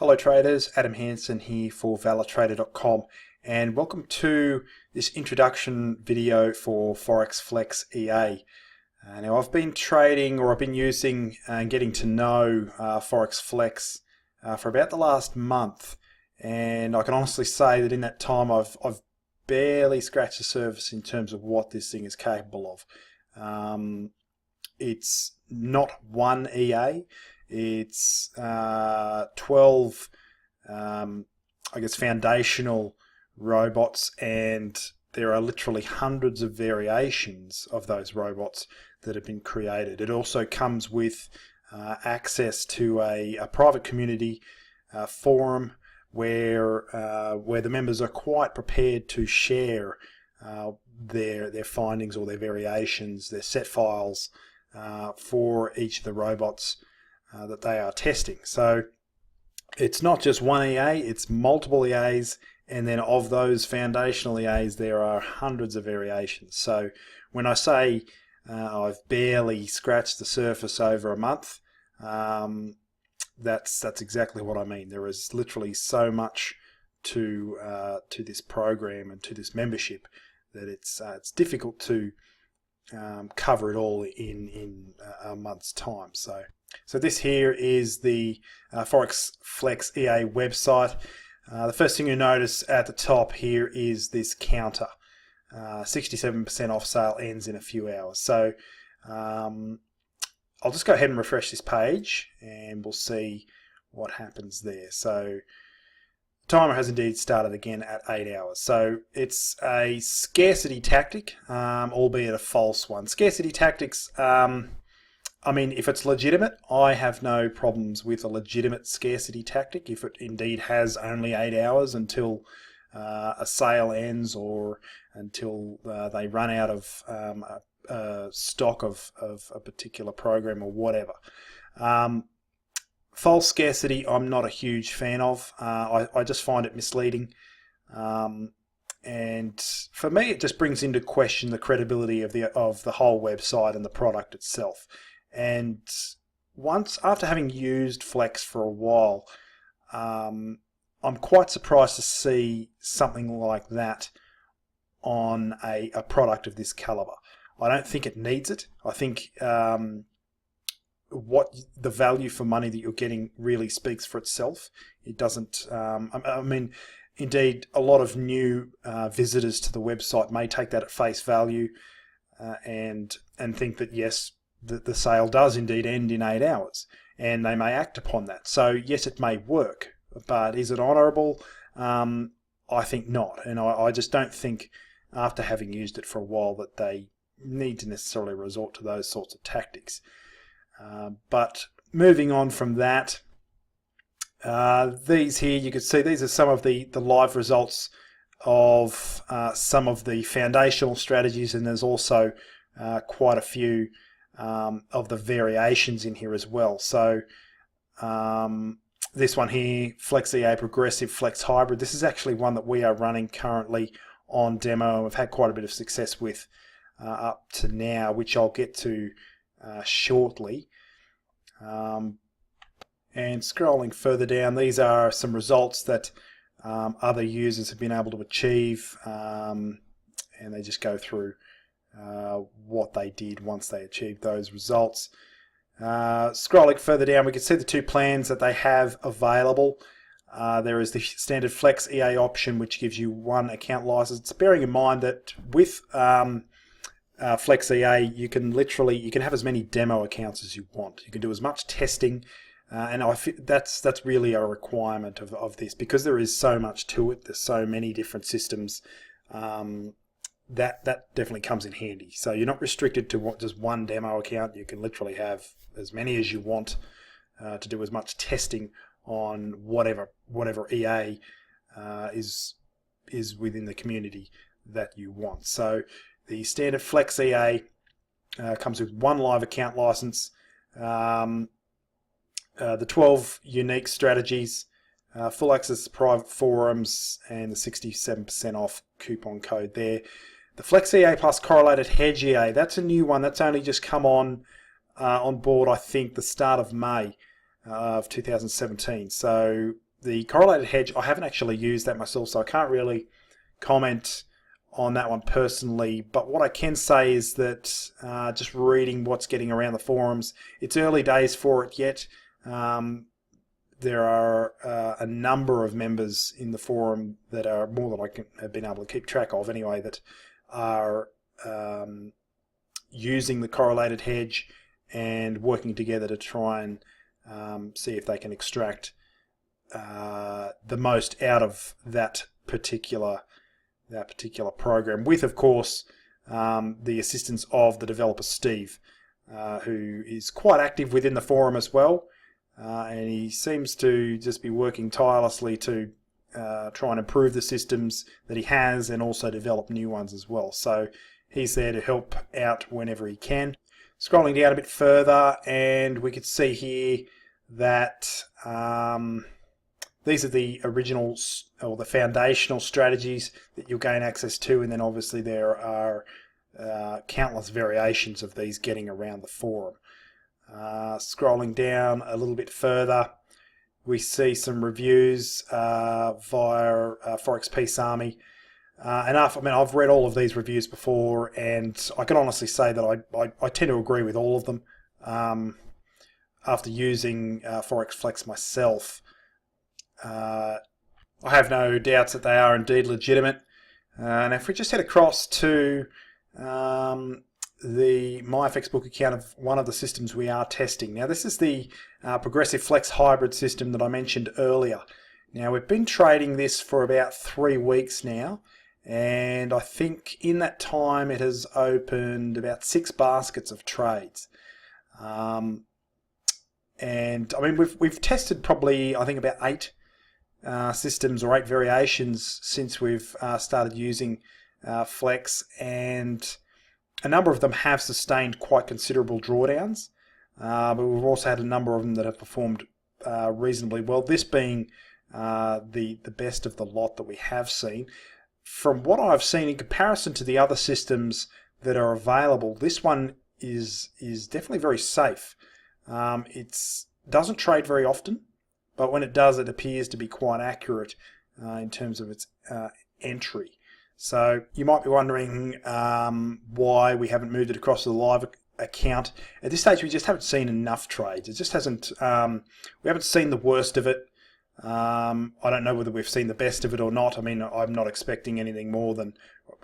Hello traders, Adam Hansen here for ValorTrader.com, and welcome to this introduction video for Forex Flex EA. Now I've been trading, or I've been using and getting to know Forex Flex for about the last month, and I can honestly say that in that time I've barely scratched the surface in terms of what this thing is capable of. It's not one EA. It's 12, I guess, foundational robots, and there are literally hundreds of variations of those robots that have been created. It also comes with access to a private community forum where the members are quite prepared to share their findings or their variations, their set files for each of the robots that they are testing. So it's not just one EA, it's multiple EAs, and then of those foundational EAs there are hundreds of variations. So when I say I've barely scratched the surface over a month, that's exactly what I mean. There is literally so much to this program and to this membership that it's difficult to cover it all in a month's time. So this here is the Forex Flex EA website. The first thing you notice at the top here is this counter. 67% off sale ends in a few hours. So I'll just go ahead and refresh this page and we'll see what happens there. So the timer has indeed started again at 8 hours. So it's a scarcity tactic, albeit a false one. Scarcity tactics, I mean, if it's legitimate, I have no problems with a legitimate scarcity tactic. If it indeed has only 8 hours until a sale ends, or until they run out of stock of a particular program or whatever. False scarcity, I'm not a huge fan of. I just find it misleading. And for me, it just brings into question the credibility of the whole website and the product itself. And after having used Flex for a while, I'm quite surprised to see something like that on a product of this caliber. I don't think it needs it. I think what the value for money that you're getting really speaks for itself. It doesn't. I mean, indeed, a lot of new visitors to the website may take that at face value and think that yes, the sale does indeed end in 8 hours, and they may act upon that. So yes, it may work, but is it honourable? I think not, and I just don't think, after having used it for a while, that they need to necessarily resort to those sorts of tactics. But moving on from that, these here, you can see these are some of the live results of some of the foundational strategies, and there's also quite a few of the variations in here as well. So this one here, Flex EA Progressive Flex Hybrid, this is actually one that we are running currently on demo, and we've had quite a bit of success with up to now, which I'll get to shortly. And scrolling further down, these are some results that other users have been able to achieve, and they just go through what they did once they achieved those results. Scrolling further down, we can see the two plans that they have available. There is the standard Flex EA option, which gives you one account license. Bearing in mind that with Flex EA, you can have as many demo accounts as you want. You can do as much testing, and I feel that's really a requirement of this, because there is so much to it. There's so many different systems. That definitely comes in handy. So you're not restricted to just one demo account. You can literally have as many as you want to do as much testing on whatever EA is within the community that you want. So the standard Flex EA comes with one live account license, the 12 unique strategies, full access to private forums, and the 67% off coupon code there. The Flex EA plus Correlated Hedge EA, that's a new one. That's only just come on board, I think, the start of May of 2017. So the correlated hedge, I haven't actually used that myself, so I can't really comment on that one personally. But what I can say is that just reading what's getting around the forums, it's early days for it yet. There are a number of members in the forum that are more than I have been able to keep track of anyway, that are using the correlated hedge and working together to try and see if they can extract the most out of that particular program, with, of course, the assistance of the developer Steve, who is quite active within the forum as well, and he seems to just be working tirelessly to try and improve the systems that he has and also develop new ones as well. So he's there to help out whenever he can. Scrolling down a bit further, and we could see here that these are the original or the foundational strategies that you'll gain access to, and then obviously there are countless variations of these getting around the forum. Scrolling down a little bit further, we see some reviews via Forex Peace Army. I've read all of these reviews before, and I can honestly say that I tend to agree with all of them. After using Forex Flex myself, I have no doubts that they are indeed legitimate. And if we just head across to the Myfxbook account of one of the systems we are testing. Now, this is the Progressive Flex hybrid system that I mentioned earlier. Now, we've been trading this for about 3 weeks now, and I think in that time it has opened about 6 baskets of trades. And I mean, we've tested probably, I think, about 8 systems or 8 variations since we've started using Flex, and a number of them have sustained quite considerable drawdowns, but we've also had a number of them that have performed reasonably well, this being the best of the lot that we have seen. From what I've seen, in comparison to the other systems that are available, this one is definitely very safe. It doesn't trade very often, but when it does, it appears to be quite accurate in terms of its entry. So you might be wondering why we haven't moved it across to the live account. At this stage, we just haven't seen enough trades. It just hasn't. We haven't seen the worst of it. I don't know whether we've seen the best of it or not. I mean, I'm not expecting anything more than,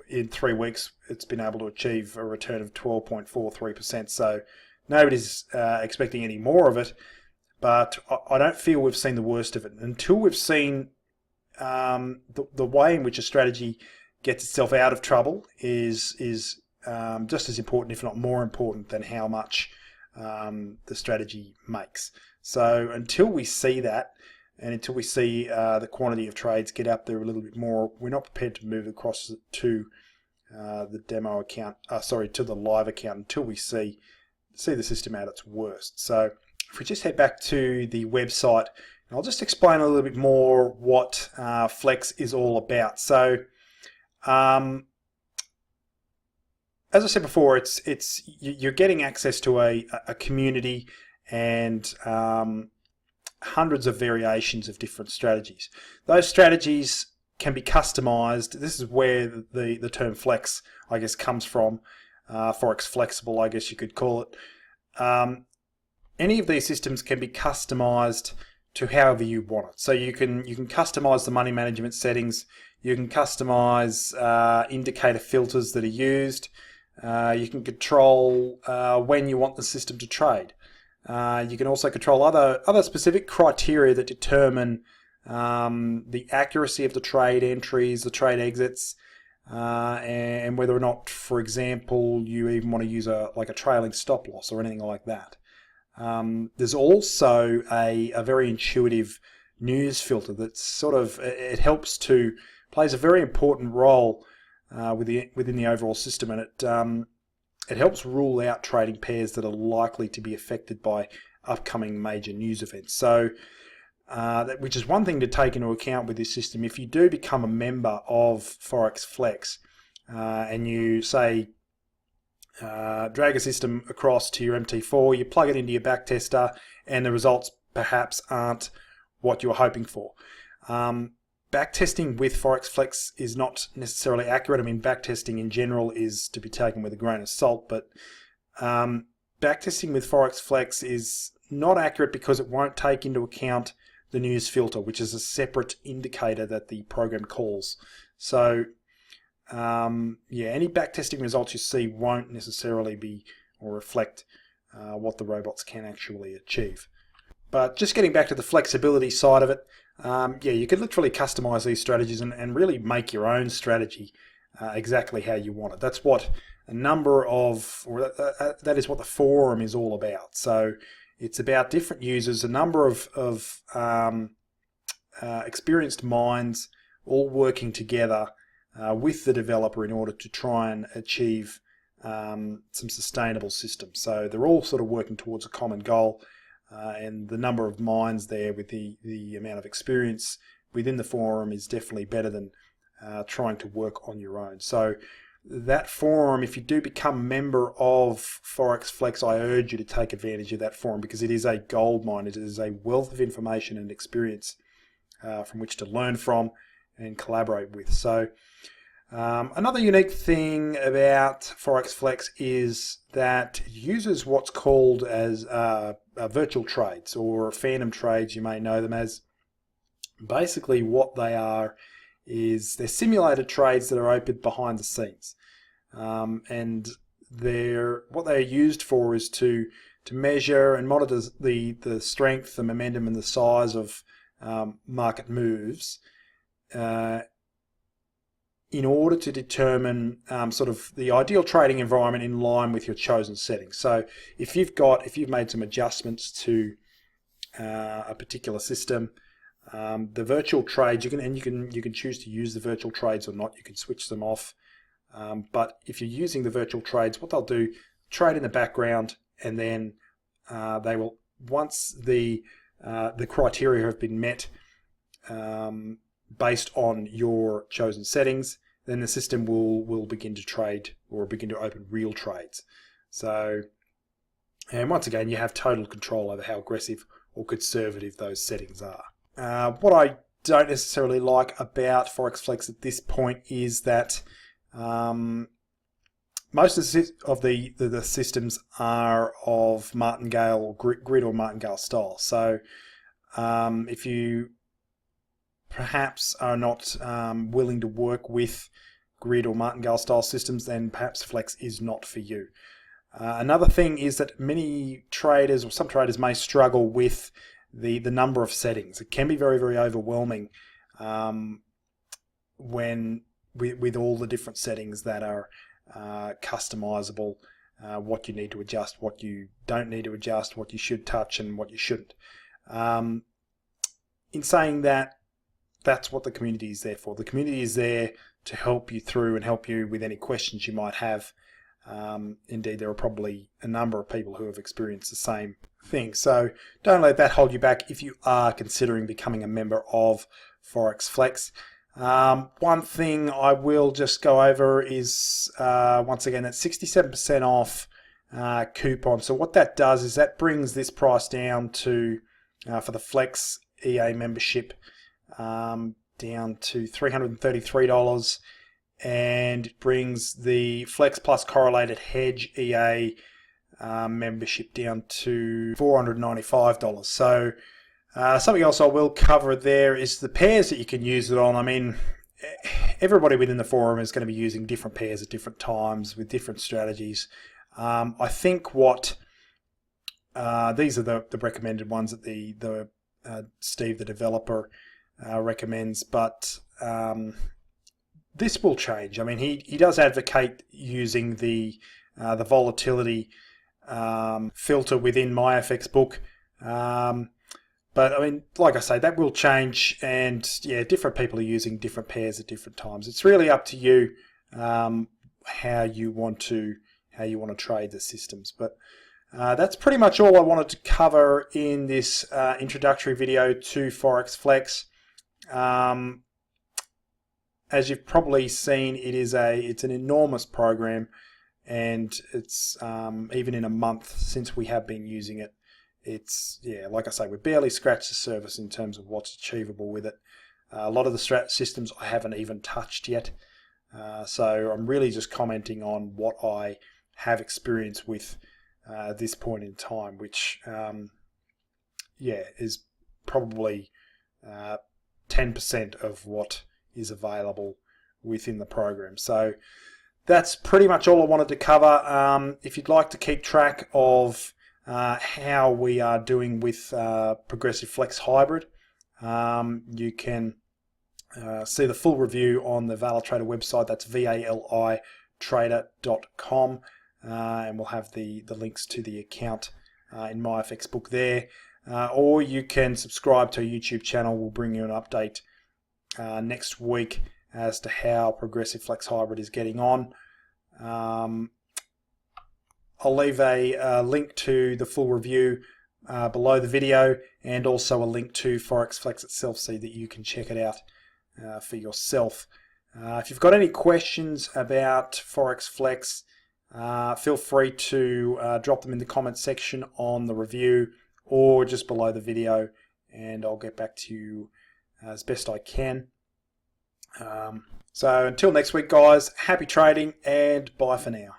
in 3 weeks, it's been able to achieve a return of 12.43%. So nobody's expecting any more of it. But I don't feel we've seen the worst of it until we've seen the way in which a strategy gets itself out of trouble is just as important, if not more important, than how much the strategy makes. So until we see that, and until we see the quantity of trades get up there a little bit more, we're not prepared to move across to the demo account, to the live account, until we see the system at its worst. So if we just head back to the website, and I'll just explain a little bit more what Flex is all about. So as I said before, you're getting access to a community and hundreds of variations of different strategies. Those strategies can be customized. This is where the term flex, I guess, comes from. Forex flexible, I guess you could call it. Any of these systems can be customized to however you want it. So you can customize the money management settings. You can customize indicator filters that are used. You can control when you want the system to trade. You can also control other specific criteria that determine the accuracy of the trade entries, the trade exits, and whether or not, for example, you even want to use a trailing stop loss or anything like that. There's also a very intuitive news filter that plays a very important role within the overall system, and it helps rule out trading pairs that are likely to be affected by upcoming major news events. So, which is one thing to take into account with this system. If you do become a member of Forex Flex and you say drag a system across to your MT4, you plug it into your backtester, and the results perhaps aren't what you're hoping for. Backtesting with Forex Flex is not necessarily accurate. I mean, backtesting in general is to be taken with a grain of salt, but backtesting with Forex Flex is not accurate because it won't take into account the news filter, which is a separate indicator that the program calls. So yeah, any backtesting results you see won't necessarily be or reflect what the robots can actually achieve. But just getting back to the flexibility side of it, yeah, you can literally customize these strategies and really make your own strategy exactly how you want it. That's what a number of, or that is what the forum is all about. So it's about different users, a number of experienced minds all working together with the developer in order to try and achieve some sustainable systems. So they're all sort of working towards a common goal. And the number of minds there with the amount of experience within the forum is definitely better than trying to work on your own. So that forum, if you do become a member of Forex Flex, I urge you to take advantage of that forum because it is a goldmine. It is a wealth of information and experience from which to learn from and collaborate with. So another unique thing about Forex Flex is that it uses what's called as virtual trades, or phantom trades, you may know them as. Basically what they are is they're simulated trades that are opened behind the scenes, and what they're used for is to measure and monitor the strength, the momentum and the size of market moves in order to determine sort of the ideal trading environment in line with your chosen settings. So if you've made some adjustments to a particular system, the virtual trades you can choose to use the virtual trades or not. You can switch them off. But if you're using the virtual trades, what they'll do, trade in the background, and then they will, once the criteria have been met based on your chosen settings, then the system will begin to trade or begin to open real trades. So, and once again, you have total control over how aggressive or conservative those settings are. What I don't necessarily like about Forex Flex at this point is that most of the systems are of martingale or grid or martingale style. So if you perhaps are not willing to work with grid or martingale style systems, then perhaps Flex is not for you. Another thing is that many traders, or some traders, may struggle with the number of settings. It can be very, very overwhelming when with all the different settings that are customizable, what you need to adjust, what you don't need to adjust, what you should touch and what you shouldn't. In saying that, that's what the community is there for. The community is there to help you through and help you with any questions you might have. Indeed, there are probably a number of people who have experienced the same thing. So don't let that hold you back if you are considering becoming a member of Forex Flex. One thing I will just go over is, once again, that 67% off coupon. So what that does is that brings this price down to, for the Flex EA membership, down to $333, and it brings the Flex Plus Correlated Hedge EA membership down to $495. So something else I will cover there is the pairs that you can use it on. I mean, everybody within the forum is going to be using different pairs at different times with different strategies. I think what these are the recommended ones that the Steve, the developer, recommends, but this will change. I mean, he does advocate using the volatility filter within Myfxbook, but I mean, like I say, that will change, and yeah, different people are using different pairs at different times. It's really up to you how you want to trade the systems. But that's pretty much all I wanted to cover in this introductory video to Forex Flex. As you've probably seen, it's an enormous program, and it's even in a month since we have been using it, it's, yeah, like I say, we barely scratched the surface in terms of what's achievable with it. A lot of the strat systems I haven't even touched yet. So I'm really just commenting on what I have experience with at this point in time, which, yeah, is probably 10% of what is available within the program. So that's pretty much all I wanted to cover. If you'd like to keep track of how we are doing with Progressive Flex Hybrid, you can see the full review on the ValiTrader website. That's valitrader.com, and we'll have the links to the account in Myfxbook there. Or you can subscribe to our YouTube channel. We'll bring you an update next week as to how Progressive Flex Hybrid is getting on. I'll leave a link to the full review below the video, and also a link to Forex Flex itself so that you can check it out for yourself. If you've got any questions about Forex Flex, feel free to drop them in the comments section on the review or just below the video, and I'll get back to you as best I can. So until next week, guys, happy trading and bye for now.